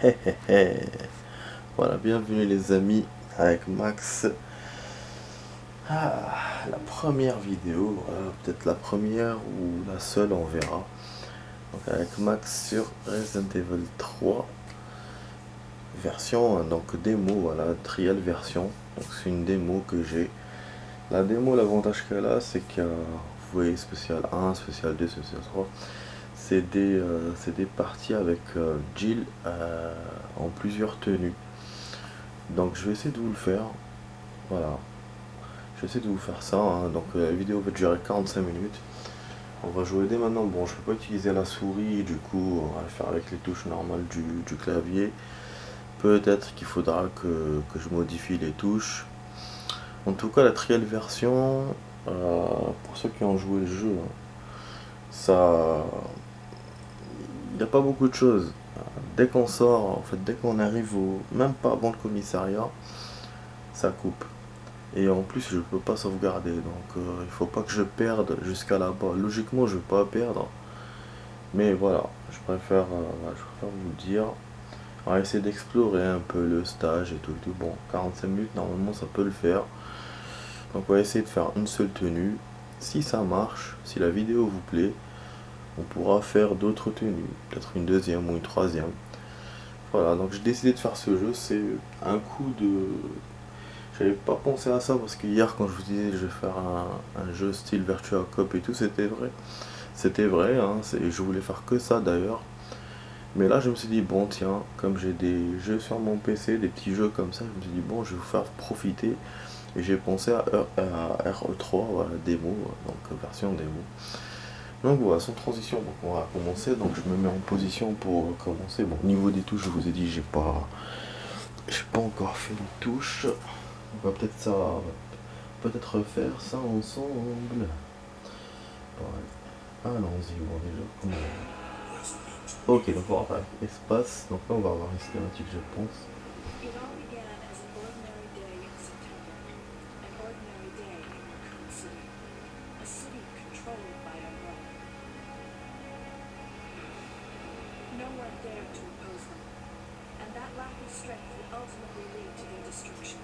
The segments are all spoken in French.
Hé hé hé. Voilà, bienvenue les amis avec Max. La première vidéo, voilà, peut-être la première ou la seule, on verra. Donc avec Max sur Resident Evil 3, version, donc démo, voilà, trial version. Donc c'est une démo que j'ai. La démo, l'avantage qu'elle a, c'est qu'il y a, vous voyez, spécial 1, spécial 2, spécial 3. C'est des parties avec Jill en plusieurs tenues. Donc je vais essayer de vous le faire. Voilà. Je vais essayer de vous faire ça, hein. Donc la vidéo va durer 45 minutes. On va jouer dès maintenant. Bon, je peux pas utiliser la souris, du coup, on va le faire avec les touches normales du clavier. Peut-être qu'il faudra que je modifie les touches. En tout cas, la trial version, pour ceux qui ont joué le jeu, hein, ça. Il n'y a pas beaucoup de choses. Dès qu'on sort, en fait, dès qu'on arrive au. Même pas avant le commissariat, ça coupe. Et en plus, je peux pas sauvegarder, donc il faut pas que je perde jusqu'à là-bas. Logiquement, je vais pas perdre, mais voilà, je préfère vous le dire. On va essayer d'explorer un peu le stage et tout, et tout. Bon, 45 minutes, normalement, ça peut le faire. Donc, on va essayer de faire une seule tenue. Si ça marche, si la vidéo vous plaît, on pourra faire d'autres tenues, peut-être une deuxième ou une troisième. Voilà, donc j'ai décidé de faire ce jeu, c'est un coup de. J'avais pas pensé à ça parce que hier quand je vous disais je vais faire un jeu style Virtua Cop et tout, c'était vrai. C'était vrai, hein, je voulais faire que ça d'ailleurs. Mais là je me suis dit bon tiens, comme j'ai des jeux sur mon PC, des petits jeux comme ça, je me suis dit bon je vais vous faire profiter. Et j'ai pensé à RE3, voilà, démo, donc version démo. Donc voilà, sans transition, donc on va commencer. Donc je me mets en position pour commencer. Bon, au niveau des touches, je vous ai dit, j'ai pas encore fait les touches. On va peut-être ça, peut-être refaire ça ensemble. Ouais. Allons-y, bon déjà, ok, donc on va faire espace. Donc là, on va avoir une cinématique, je pense. It all began as an ordinary day in September. An ordinary day in Raccoon City. A city controlled by Umbrella. No one dared to oppose them, and that lack of strength would ultimately lead to their destruction.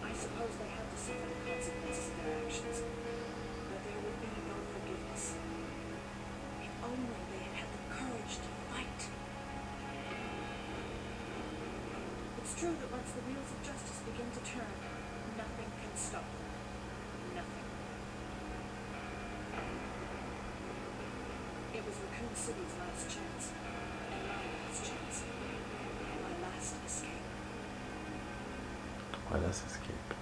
I suppose they had to suffer the consequences of their actions, but there would be no forgiveness. If only they had had the courage to fight. It's true that once the wheels of justice begin to turn, nothing can stop them. Nothing. It was Raccoon City's last chance, and my last chance. My last escape. Voilà, c'est escape.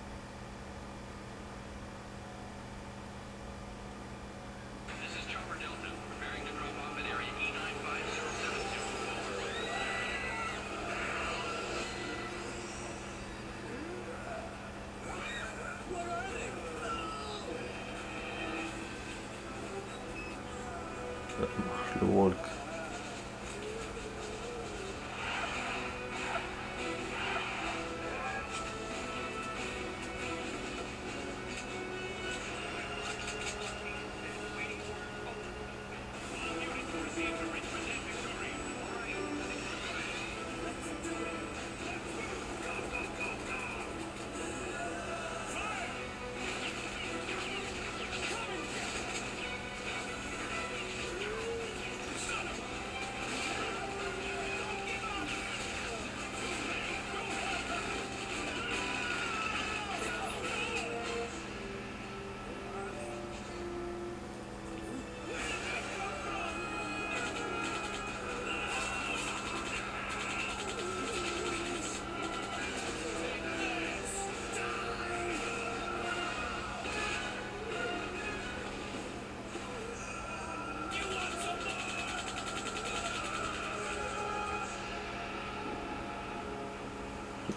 This is Chopper Delta, preparing to drop off at area E95072. What are they? Ça marche le walk.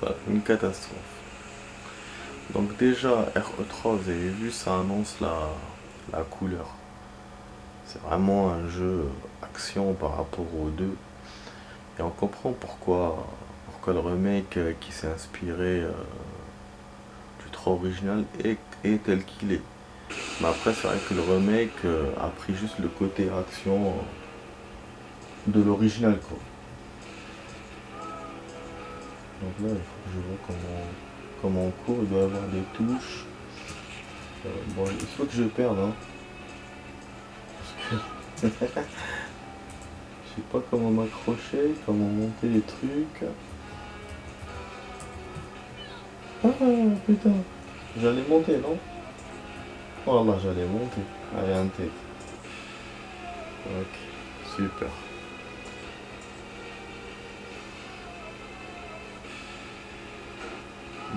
Voilà, une catastrophe. Donc déjà, RE3, vous avez vu, ça annonce la couleur. C'est vraiment un jeu action par rapport aux deux. Et on comprend pourquoi le remake qui s'est inspiré du 3 original est tel qu'il est. Mais après, c'est vrai que le remake a pris juste le côté action. de l'original quoi. Donc là il faut que je vois comment on court, il doit y avoir des touches. Bon, il faut que je perde hein. Parce que je sais pas comment m'accrocher, comment monter les trucs. Ah putain, j'allais monter non? Oh là j'allais monter. Allez un tête. Ok, super.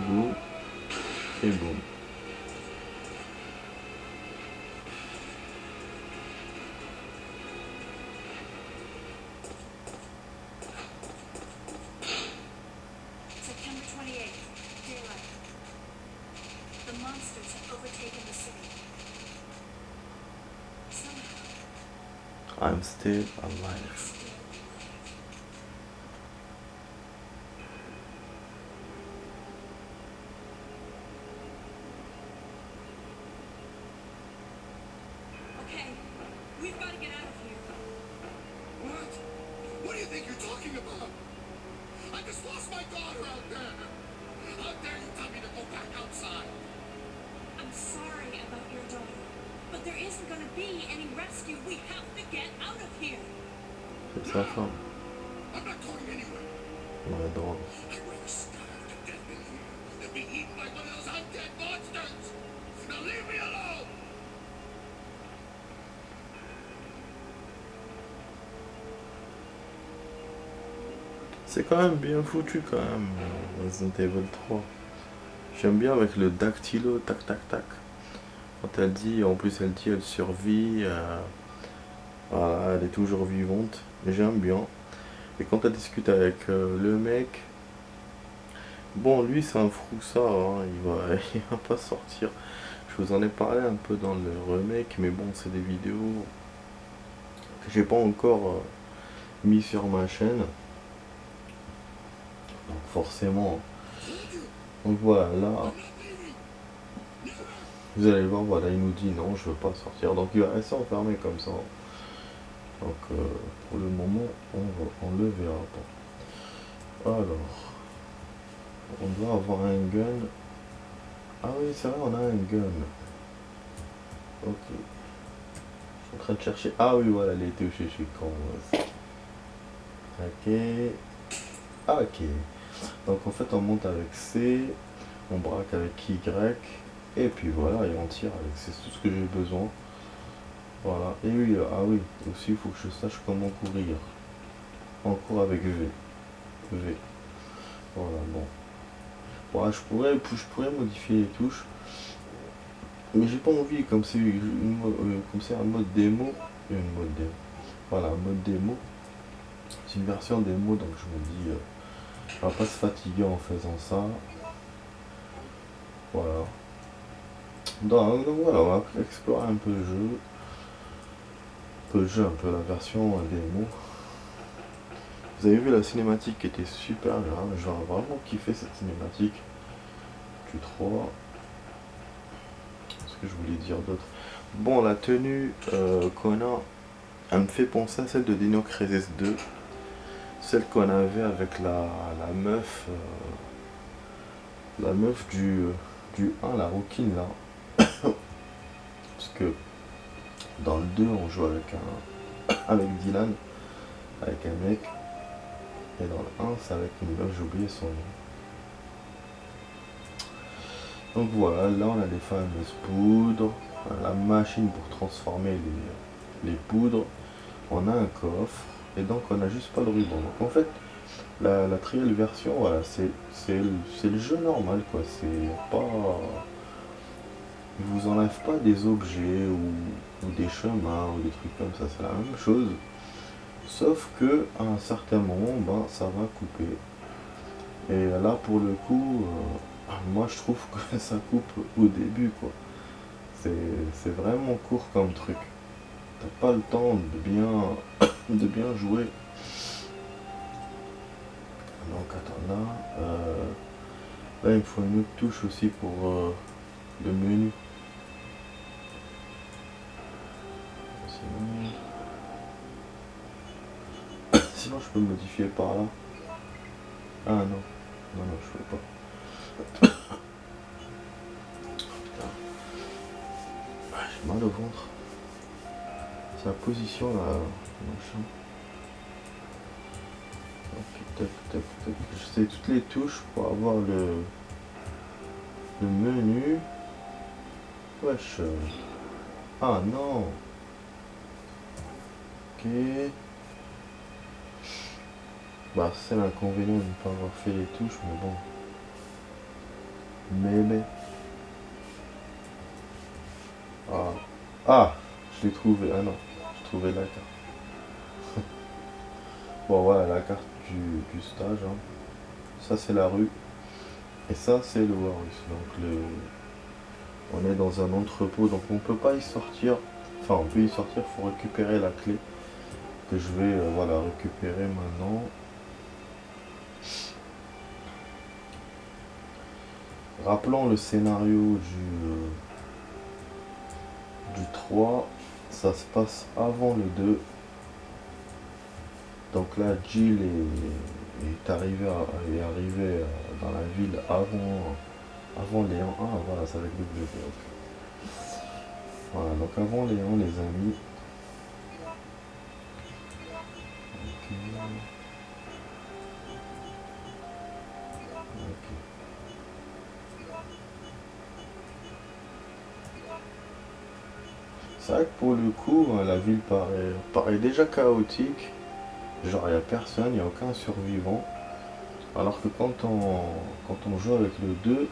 Boum et boum. September 28th, daylight. The monsters have overtaken the city. Somehow, I'm still I'm alive. still alive. Okay, we've got to get out of here. What? What do you think you're talking about? I just lost my daughter out there. How dare you tell me to go back outside? I'm sorry about your daughter, but there isn't going to be any rescue. We have to get out of here. C'est sa femme. I'm not going anywhere. Ouais, drôle. I'd rather starve to death in here than be eaten by one of those undead monsters. Now leave me alone. C'est quand même bien foutu quand même, Resident Evil 3. J'aime bien avec le dactylo, tac tac tac. Quand elle dit, en plus elle dit elle survit, voilà, elle est toujours vivante. J'aime bien. Et quand elle discute avec le mec, bon lui c'est un froussard, hein, il va pas sortir. Je vous en ai parlé un peu dans le remake, mais bon c'est des vidéos que j'ai pas encore mis sur ma chaîne. Donc forcément. Donc voilà, là, I'm not leaving. Never. vous allez voir, voilà, il nous dit non, je veux pas sortir. Donc il va rester enfermé comme ça. Donc pour le moment, on le verra pas. Alors, on doit avoir un gun. Ah oui, c'est vrai, on a un gun. Ok. Je suis en train de chercher. Ah oui, voilà, elle est touchée, je suis con. Ok. Ah, ok. Donc en fait, on monte avec C, on braque avec Y, et puis voilà, et on tire avec C. C'est tout ce que j'ai besoin. Voilà. Et oui, ah oui, aussi il faut que je sache comment courir. On court avec V. V. Voilà, bon. Voilà, je pourrais modifier les touches. Mais j'ai pas envie, comme c'est un mode démo. Une mode démo. Voilà, un mode démo. C'est une version démo, donc je me dis, on va pas se fatiguer en faisant ça. Voilà. Donc voilà, on va explorer un peu le jeu. Un peu la version démo. Vous avez vu la cinématique qui était super bien. J'ai vraiment kiffé cette cinématique du 3. Ce que je voulais dire d'autre. Bon, la tenue qu'on a, elle me fait penser à celle de Dino Crisis 2. Celle qu'on avait avec la meuf. La meuf du 1, la rouquine là. Parce que dans le 2, on joue avec Dylan, avec un mec. Et dans le 1, c'est avec une meuf, j'ai oublié son nom. Donc voilà, là on a les fameuses poudres, la machine pour transformer les poudres. On a un coffre, et donc on n'a juste pas le ruban. Donc en fait, la trial version, voilà, c'est le jeu normal quoi. C'est pas. Il vous enlève pas des objets ou des chemins ou des trucs comme ça, c'est la même chose. Sauf que à un certain moment, ben, ça va couper. Et là pour le coup, moi je trouve que ça coupe au début quoi. C'est vraiment court comme truc. T'as pas le temps de bien jouer. Donc attends là il me faut une autre touche aussi pour le menu. Sinon, Sinon, je peux modifier par là. Ah non. Non, non, je peux pas. Putain. Ah, j'ai mal au ventre. Sa position là. Machin. Ok, tac, tac, tac. Je sais toutes les touches pour avoir le menu. Wesh. Ah non. Ok. Bah c'est l'inconvénient de ne pas avoir fait les touches, mais bon. Mais. Ah. Ah, je l'ai trouvé. Ah non, j'ai trouvé la carte. Bon voilà la carte du stage. Hein. Ça c'est la rue. Et ça c'est le Warus. Donc on est dans un entrepôt, donc on peut pas y sortir. Enfin on peut y sortir, il faut récupérer la clé. Que je vais voilà, récupérer maintenant. Rappelons le scénario du 3, ça se passe avant le 2. Donc là, Jill est arrivé dans la ville avant Léon. Ah voilà, c'est avec le bleu. Okay. Voilà, donc avant Léon, les amis. Ok. Ok. C'est vrai que pour le coup, la ville paraît déjà chaotique. Genre, il n'y a personne, il n'y a aucun survivant. Alors que quand on joue avec le 2,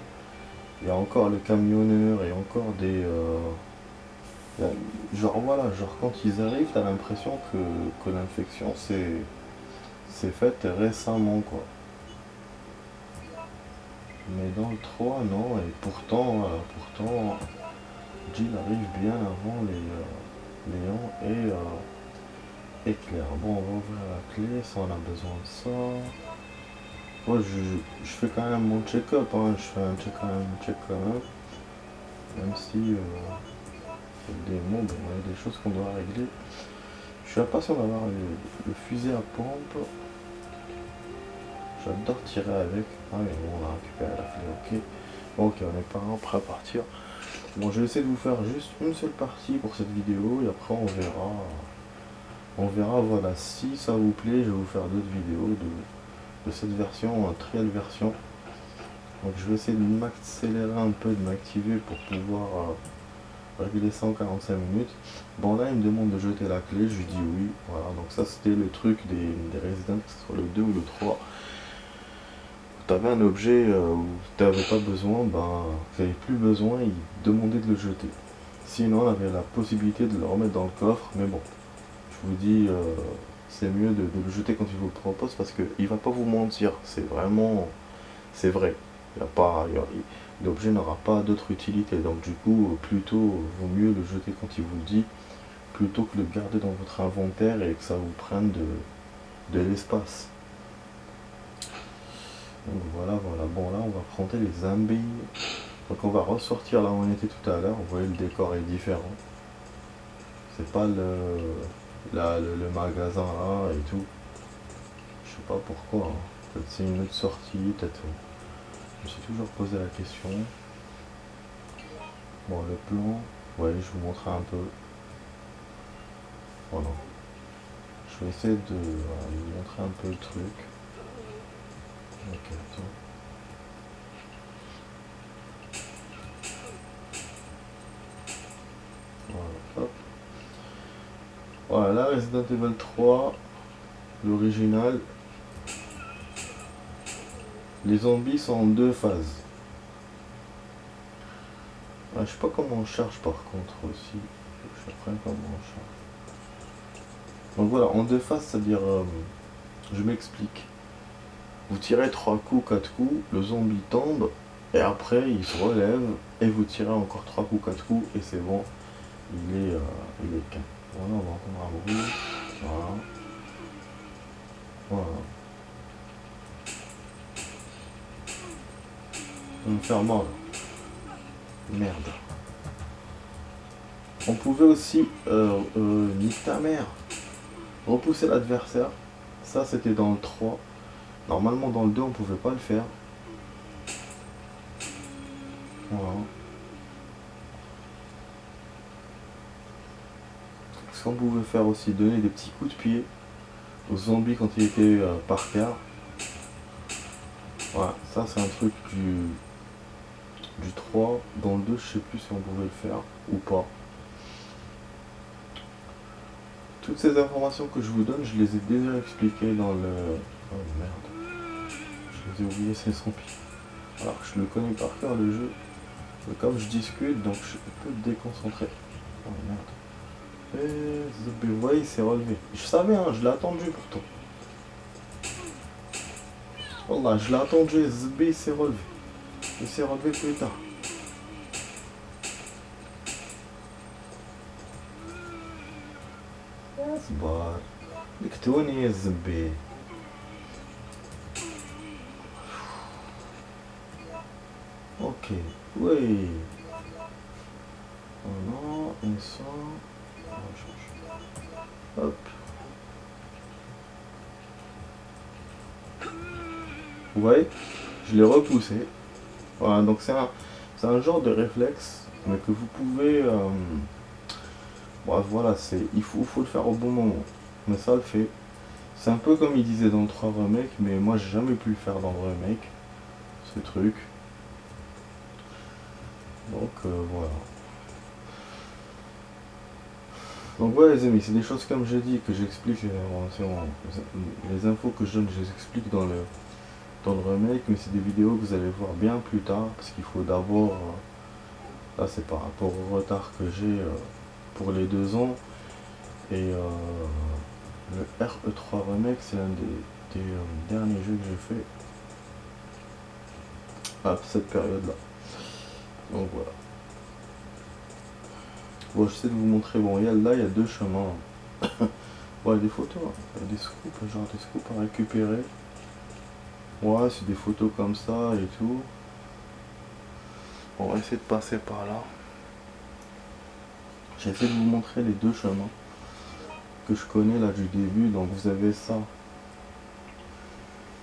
il y a encore le camionneur et encore des... genre voilà, genre quand ils arrivent, t'as l'impression que l'infection c'est faite récemment quoi. Mais dans le 3, non, et pourtant, Jill arrive bien avant Léon et Claire. Bon, on va ouvrir la clé, ça on a besoin de ça. Moi je fais quand même mon check-up, hein. Je fais un check quand même. Même si le démo, bon, il y a des choses qu'on doit régler. Je suis impatient d'avoir le fusil à pompe. J'adore tirer avec. Ah mais bon, on a récupéré la clé, ok. Ok, on est pas prêt à partir. Bon, je vais essayer de vous faire juste une seule partie pour cette vidéo et après on verra. On verra, voilà, si ça vous plaît, je vais vous faire d'autres vidéos de cette version, trial version. Donc je vais essayer de m'accélérer un peu, de m'activer pour pouvoir régler ça en 45 minutes. Bon là il me demande de jeter la clé, je lui dis oui. Voilà, donc ça c'était le truc des Resident, que ce soit le 2 ou le 3. Tu avais un objet où tu n'avais pas besoin, ben tu n'avais plus besoin, il demandait de le jeter. Sinon on avait la possibilité de le remettre dans le coffre, mais bon, je vous dis c'est mieux de le jeter quand il vous le propose parce qu'il va pas vous mentir, c'est vraiment, c'est vrai. L'objet n'aura pas d'autre utilité, donc du coup plutôt vaut mieux le jeter quand il vous le dit, plutôt que le garder dans votre inventaire et que ça vous prenne de l'espace. Donc voilà, bon là on va prendre les zombies. Donc on va ressortir là où on était tout à l'heure, vous voyez le décor est différent. C'est pas le magasin là et tout. Je sais pas pourquoi, hein. Peut-être c'est une autre sortie, peut-être. Je me suis toujours posé la question. Bon le plan, ouais je vous montrer un peu. Voilà. Je vais essayer de vous montrer un peu le truc. Ok, attends. Voilà, hop. Voilà, là Resident Evil 3, l'original. Les zombies sont en 2 phases. Ah, je sais pas comment on charge par contre aussi. Je sais pas comment on charge. Donc voilà, en 2 phases, c'est-à-dire, je m'explique. Vous tirez 3 coups, 4 coups, le zombie tombe, et après il se relève, et vous tirez encore 3 coups, 4 coups, et c'est bon, il est calme. Voilà, on va entendre un bruit. Voilà. Voilà. On va me faire mort. Merde. On pouvait aussi, nique ta mère, repousser l'adversaire. Ça c'était dans le 3. Normalement dans le 2 on pouvait pas le faire. Voilà. Ce qu'on pouvait faire aussi, donner des petits coups de pied aux zombies quand ils étaient par terre. Voilà, ça c'est un truc du 3. Dans le 2, je sais plus si on pouvait le faire ou pas. Toutes ces informations que je vous donne, je les ai déjà expliquées dans le... Oh merde. Je les ai oubliées, c'est son pire. Alors, je le connais par cœur le jeu. Mais comme je discute, donc je peux me déconcentrer. Oh merde. Et vous voyez, il s'est relevé. Je savais, hein, je l'ai attendu pourtant. Wallah, je l'ai attendu, Zb il s'est relevé. Il s'est relevé plus tard. اصبر لكتوني يا الزبي. Ok, oui. Non, et ça. On change. Hop. Vous voyez, je l'ai repoussé. Voilà, donc c'est un genre de réflexe, mais que vous pouvez. Bon, voilà, il faut le faire au bon moment. Mais ça le fait. C'est un peu comme il disait dans le 3 remake, mais moi j'ai jamais pu le faire dans le remake. Ce truc. Donc voilà. Donc voilà les amis, c'est des choses comme j'ai dit que j'explique les infos que je donne, je les explique dans le remake, mais c'est des vidéos que vous allez voir bien plus tard, parce qu'il faut d'abord, là c'est par rapport au retard que j'ai pour les 2 ans, et le RE3 remake c'est l'un des derniers jeux que j'ai fait à cette période là. Donc voilà. Bon, j'essaie de vous montrer, bon, là il y a 2 chemins. Bon, il y a des photos, il y a des scoops, genre des scoops à récupérer. Ouais, c'est des photos comme ça et tout. On va essayer de passer par là. J'essaie de vous montrer les 2 chemins que je connais là du début. Donc vous avez ça.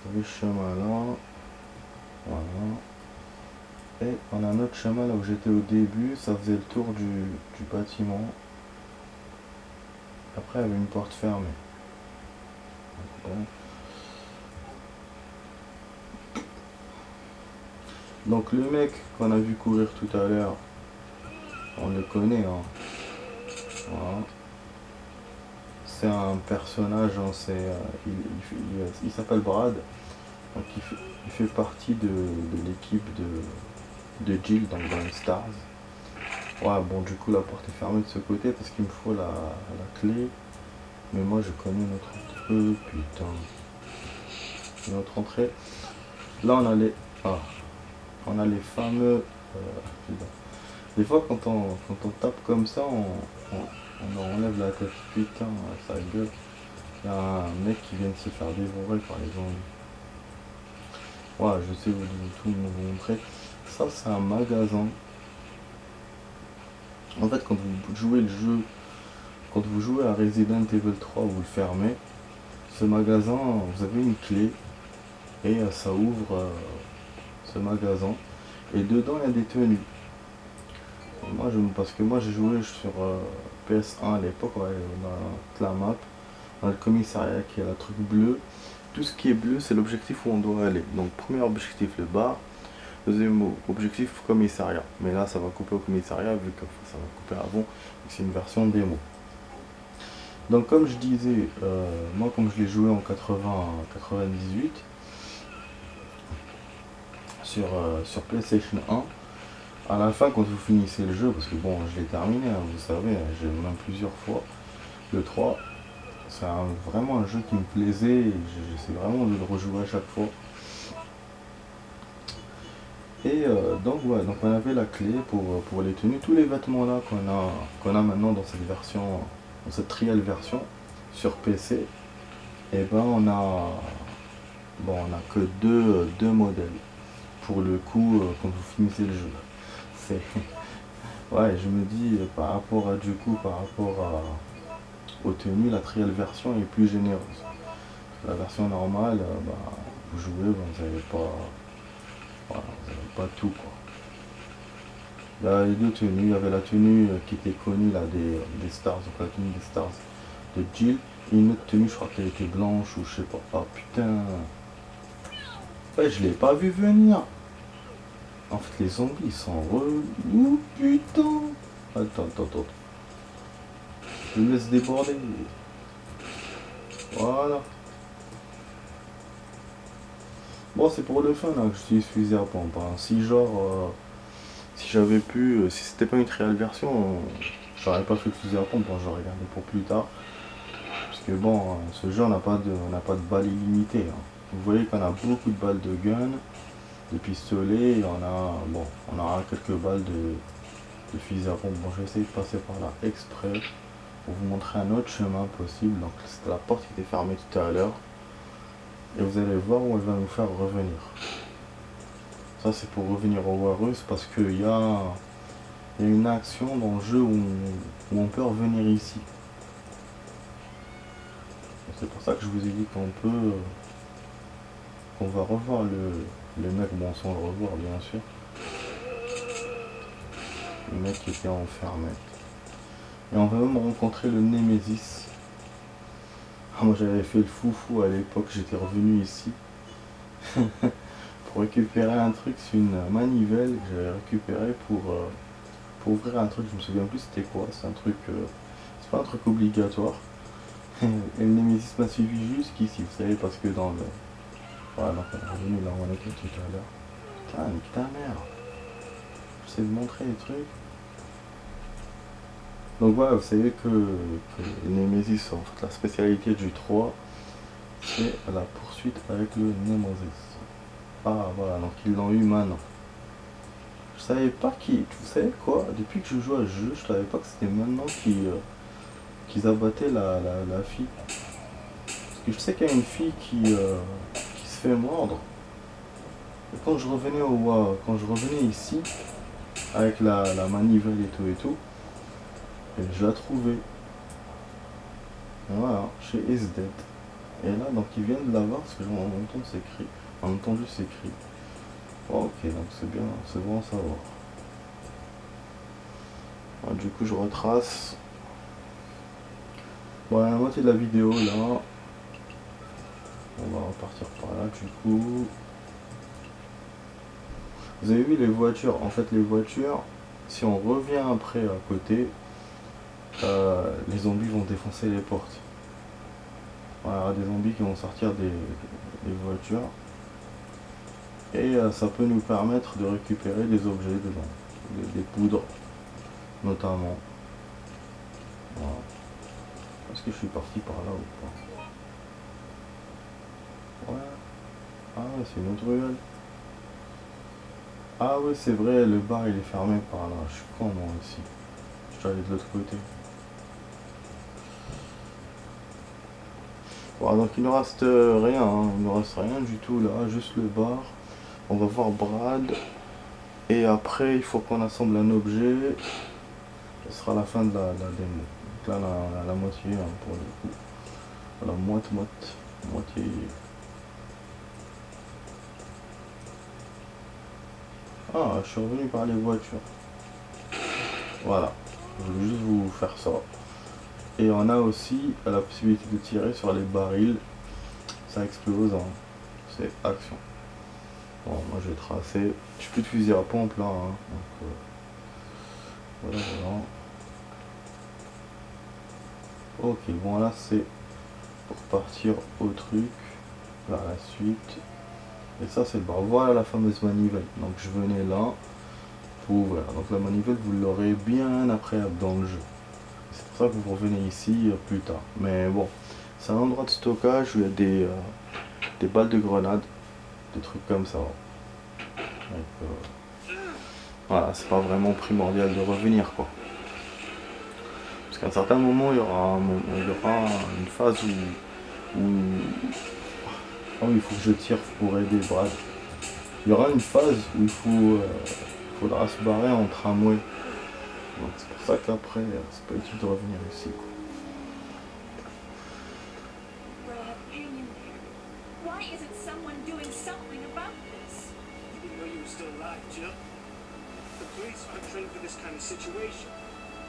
Vous avez ce chemin là. Voilà. Et on a un autre chemin là où j'étais au début, ça faisait le tour du bâtiment. Après il y avait une porte fermée. Donc le mec qu'on a vu courir tout à l'heure, on le connaît, hein. Voilà. C'est un personnage, hein, il s'appelle Brad. Donc il fait partie de l'équipe de Jill dans Stars. Ouais, bon, du coup la porte est fermée de ce côté parce qu'il me faut la clé. Mais moi je connais notre entrée. Putain. Notre entrée. Là on a les fameux. Des fois quand on tape comme ça, on enlève la tête. Putain, ça gueule. Il y a un mec qui vient de se faire dévorer par les zombies. Ouais, je sais tout vous montrer. Ça c'est un magasin. En fait quand vous jouez le jeu, quand vous jouez à Resident Evil 3, vous le fermez. Ce magasin, vous avez une clé et ça ouvre ce magasin. Et dedans il y a des tenues. Parce que moi j'ai joué sur PS1 à l'époque, ouais, dans la map, dans le commissariat qui est le truc bleu. Tout ce qui est bleu c'est l'objectif où on doit aller. Donc premier objectif le bar, deuxième objectif commissariat. Mais là ça va couper au commissariat vu que ça va couper avant, c'est une version démo. Donc comme je disais, moi comme je l'ai joué en 98 sur PlayStation 1, à la fin quand vous finissez le jeu, parce que bon je l'ai terminé, hein, vous savez, hein, j'ai même plusieurs fois, le 3, c'est vraiment un jeu qui me plaisait et j'essaie vraiment de le rejouer à chaque fois. Et donc voilà, donc on avait la clé pour les tenues, tous les vêtements là qu'on a maintenant dans cette version, dans cette trial version sur PC, et ben on a que deux modèles pour le coup quand vous finissez le jeu. C'est ouais, je me dis par rapport aux tenues, la trial version est plus généreuse. La version normale, bah, vous jouez, vous n'avez pas, voilà, vous avez pas tout quoi. Là, les deux tenues, il y avait la tenue qui était connue là des Stars, donc la tenue des Stars de Jill, et une autre tenue, je crois qu'elle était blanche ou je sais pas. Ah putain, ouais, je l'ai pas vu venir. En fait, les zombies ils sont relous, putain. Attends. Je me laisse déborder. Voilà. Bon, c'est pour le fun hein, que j'utilise fusil à pompe. Hein. Si genre, si j'avais pu, si c'était pas une trial version, j'aurais pas fait le fusil à pompe, hein, j'aurais gardé pour plus tard. Parce que bon, ce jeu on n'a pas de balles illimitées. Hein. Vous voyez qu'on a beaucoup de balles de gun, de pistolet, et on aura quelques balles de fusil à pompe. Bon, je vais essayer de passer par là exprès pour vous montrer un autre chemin possible. Donc c'était la porte qui était fermée tout à l'heure. Et vous allez voir où elle va nous faire revenir. Ça c'est pour revenir au Warus parce qu'il y a une action dans le jeu où on peut revenir ici. C'est pour ça que je vous ai dit qu'on va revoir le mec, bon sans le revoir bien sûr. Le mec qui était enfermé. Et on va même rencontrer le Némésis. Ah, moi j'avais fait le foufou à l'époque, j'étais revenu ici. Pour récupérer un truc sur une manivelle que j'avais récupéré pour ouvrir un truc, je me souviens plus c'était quoi, c'est un truc, c'est pas un truc obligatoire. Et le Nemesis m'a suivi jusqu'ici, vous savez, parce que dans le... Voilà, donc on est revenu là où on était tout à l'heure. Putain, nique ta mère. J'essaie de montrer les trucs. Donc voilà, vous savez que le Nemesis, en fait, la spécialité du 3, c'est la poursuite avec le Nemesis. Ah voilà, donc ils l'ont eu maintenant. Je savais pas qui... Vous savez quoi? Depuis que je joue à ce jeu, je savais pas que c'était maintenant qu'ils abattaient la fille. Parce que je sais qu'il y a une fille qui se fait mordre. Et quand je revenais ici, avec la manivelle et tout, et je la trouvais. Voilà, chez Is Dead. Et là, donc ils viennent de l'avoir parce que en entendu ses cris. Ok, donc c'est bien, c'est bon à savoir. Alors, du coup, je retrace. Bon, à la moitié de la vidéo, là. On va repartir par là, du coup. Vous avez vu les voitures? En fait, les voitures, si on revient après à côté, les zombies vont défoncer les portes. Voilà, il y aura des zombies qui vont sortir des voitures. Et ça peut nous permettre de récupérer des objets dedans. Des poudres, notamment. Voilà. Est-ce que je suis parti par là ou pas? Ouais. Ah ouais, c'est une autre ruelle. Ah ouais, c'est vrai, le bar il est fermé par là. Je suis con moi aussi. Je suis allé de l'autre côté. Voilà, donc il ne reste rien, hein. Il ne reste rien du tout là, juste le bar. On va voir Brad. Et après, il faut qu'on assemble un objet. Ce sera la fin de la démo. Donc là, la moitié, hein, pour le coup. Voilà, moitié. Ah, je suis revenu par les voitures. Voilà. Je voulais juste vous faire ça. Et on a aussi la possibilité de tirer sur les barils. Ça explose, hein. C'est action. Bon, moi je vais tracer. J'ai plus de fusil à pompe là, hein. Donc, voilà. Ok, bon là c'est pour partir au truc. Là la suite. Et ça c'est le bar. Voilà la fameuse manivelle. Donc je venais là pour ouvrir. Donc la manivelle vous l'aurez bien après dans le jeu. C'est pour ça que vous revenez ici plus tard. Mais bon, c'est un endroit de stockage où il y a des balles de grenades, des trucs comme ça. Donc, voilà, c'est pas vraiment primordial de revenir quoi. Parce qu'à un certain moment, il y aura une phase où oh, il faut que je tire pour aider Brad. Il y aura une phase où faudra se barrer en tramway. Donc c'est pour ça qu'après, c'est pas utile de revenir ici. Quoi. Brad, hang in there. Why isn't someone doing something about this? You didn't know you were still alive, Jill. The police aren't trained for this kind of situation.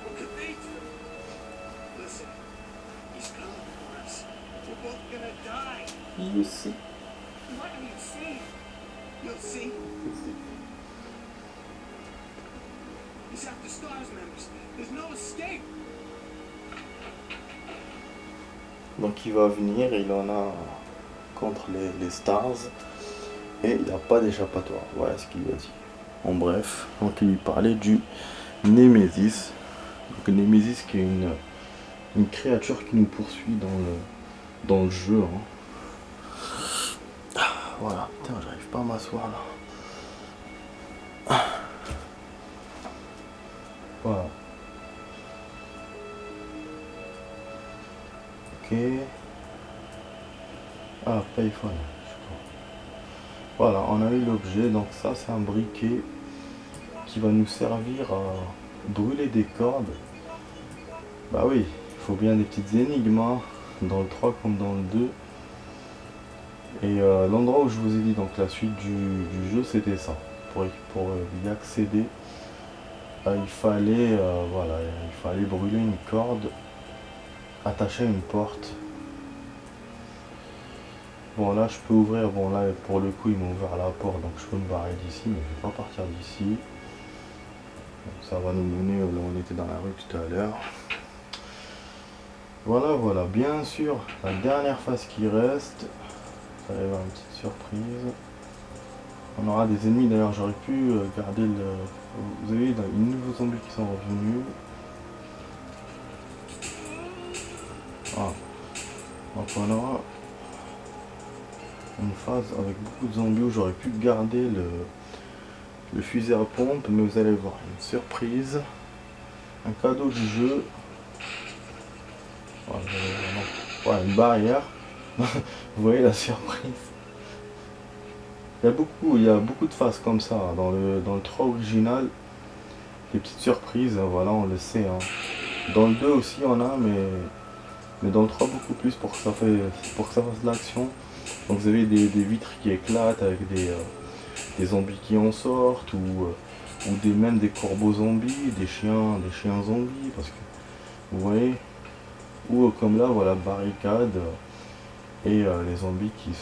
What could they do? Listen, he's coming for us. We're both gonna die. You see. What are you saying? You'll see. He's after STARS members. There's no escape. Donc il va venir, il en a contre les Stars et il n'y a pas d'échappatoire. Voilà ce qu'il lui a dit. En bref, donc il lui parlait du Nemesis. Donc Nemesis qui est une créature qui nous poursuit dans le jeu. Hein. Voilà, putain, j'arrive pas à m'asseoir là. Voilà. Ok. Ah, payphone. Voilà, on a eu l'objet. Donc ça, c'est un briquet qui va nous servir à brûler des cordes. Bah oui, il faut bien des petites énigmes, hein, dans le 3 comme dans le 2. Et l'endroit où je vous ai dit, donc la suite du jeu, c'était ça. Pour y accéder, il fallait brûler une corde attachée à une porte. Bon là je peux ouvrir, bon là pour le coup il m'a ouvert la porte, donc je peux me barrer d'ici, mais je vais pas partir d'ici. Donc ça va nous mener là où on était dans la rue tout à l'heure. Voilà, bien sûr, la dernière phase qui reste, ça va y avoir une petite surprise. On aura des ennemis, d'ailleurs j'aurais pu garder le... Vous avez de nouveaux zombies qui sont revenus. Ah. Donc on aura une phase avec beaucoup de zombies où j'aurais pu garder le fusil à pompe, mais vous allez voir une surprise, un cadeau du jeu. Voilà, une barrière. Vous voyez la surprise. Il y a beaucoup de phases comme ça dans le 3 original. Des petites surprises, voilà, on le sait. Hein. Dans le 2 aussi on a, mais dans le 3 beaucoup plus pour que ça fasse de l'action. Donc vous avez des vitres qui éclatent avec des zombies qui en sortent, ou même des corbeaux zombies, des chiens zombies, parce que vous voyez, ou comme là, voilà, barricade et les zombies qui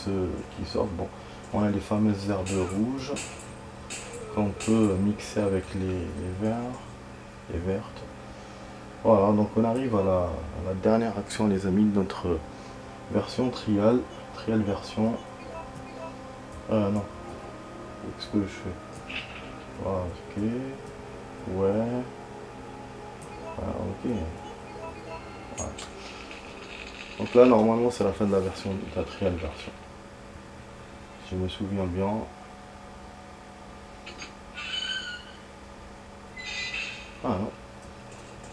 sortent. Bon, on a les fameuses herbes rouges qu'on peut mixer avec les vertes. Voilà, donc on arrive à la dernière action, les amis, de notre version trial version. Non, qu'est-ce que je fais? Voilà, ok, ouais, voilà, ok. Voilà. Donc là normalement c'est la fin de la version, de la trial version, si je me souviens bien. Ah non,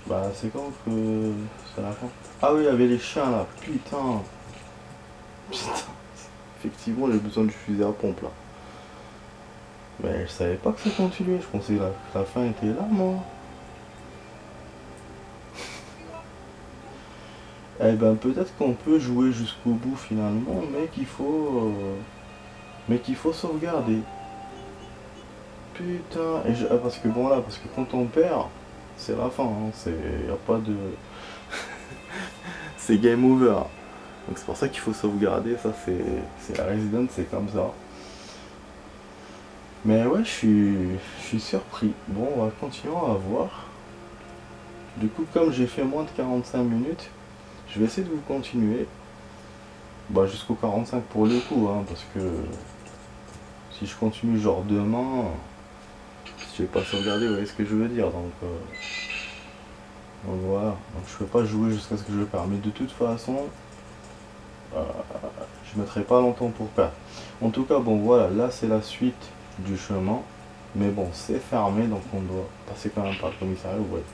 bah c'est quand que c'est la fin? Ah oui, il y avait les chiens là, putain, effectivement j'ai besoin du fusil à pompe là. Mais je savais pas que ça continuait, je pensais que la fin était là, moi. Eh ben peut-être qu'on peut jouer jusqu'au bout finalement, mais qu'il faut sauvegarder. Putain, parce que bon là, parce que quand on perd, c'est la fin, hein, y a pas de... c'est game over. Donc c'est pour ça qu'il faut sauvegarder, ça c'est la Resident, c'est comme ça. Mais ouais, je suis surpris. Bon, on va continuer à voir. Du coup, comme j'ai fait moins de 45 minutes, je vais essayer de vous continuer. Bah jusqu'au 45 pour le coup, hein, parce que si je continue genre demain, si je vais pas sauvegarder, vous voyez ce que je veux dire. Donc voilà, donc je peux pas jouer jusqu'à ce que je perde. Mais de toute façon, je mettrai pas longtemps pour perdre. En tout cas, bon voilà, là c'est la suite du chemin. Mais bon, c'est fermé, donc on doit passer quand même par le commissariat, vous voyez.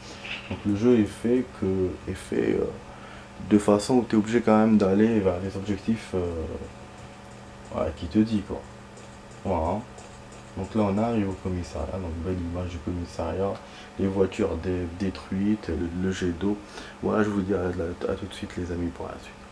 Donc le jeu est fait de façon où tu es obligé quand même d'aller vers les objectifs qui te dit quoi. Voilà. Donc là on arrive au commissariat, donc belle image du commissariat, les voitures détruites, le jet d'eau. Voilà, je vous dis à tout de suite les amis pour la suite.